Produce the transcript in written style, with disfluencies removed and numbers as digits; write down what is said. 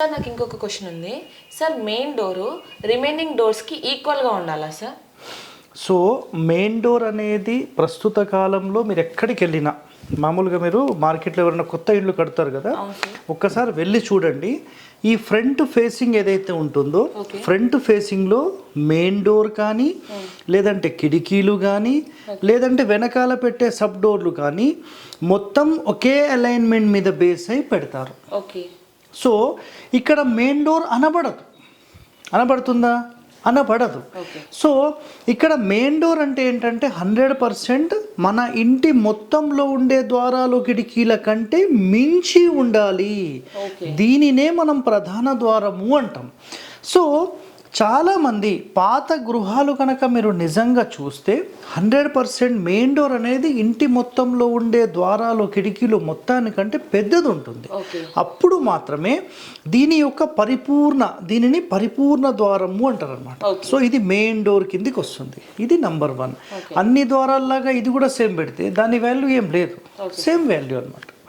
Sir నాకు ఇంకొక question ఉంది సార్. మెయిన్ డోరు రిమైనింగ్ డోర్స్కి ఈక్వల్గా ఉండాలా సార్? సో మెయిన్ డోర్ అనేది ప్రస్తుత కాలంలో మీరు ఎక్కడికి వెళ్ళినా, మామూలుగా మీరు మార్కెట్లో ఎవరైనా కొత్త ఇళ్ళు కడతారు కదా, ఒక్కసారి వెళ్ళి చూడండి. ఈ ఫ్రంట్ ఫేసింగ్ ఏదైతే ఉంటుందో ఫ్రంట్ ఫేసింగ్లో మెయిన్ డోర్ కానీ, లేదంటే కిటికీలు కానీ, లేదంటే వెనకాల పెట్టే సబ్ డోర్లు కానీ మొత్తం ఒకే అలైన్మెంట్ మీద బేస్ అయి పెడతారు. ఓకే. సో ఇక్కడ మెయిన్ డోర్ అనబడుతుందా? అనబడదు. సో ఇక్కడ మెయిన్ డోర్ అంటే ఏంటంటే 100% మన ఇంటి మొత్తంలో ఉండే ద్వారాలు కిటికీల కంటే మించి ఉండాలి. దీనినే మనం ప్రధాన ద్వారము అంటాం. సో చాలామంది పాత గృహాలు కనుక మీరు నిజంగా చూస్తే 100% మెయిన్ డోర్ అనేది ఇంటి మొత్తంలో ఉండే ద్వారాలు కిటికీలు మొత్తానికంటే పెద్దది ఉంటుంది. అప్పుడు మాత్రమే దీనిని పరిపూర్ణ ద్వారము అంటారు అనమాట. సో ఇది మెయిన్ డోర్ కిందికి వస్తుంది. ఇది నంబర్ 1. అన్ని ద్వారాల్లాగా ఇది కూడా సేమ్ పెడితే దాని వాల్యూ ఏం లేదు, సేమ్ వాల్యూ అనమాట.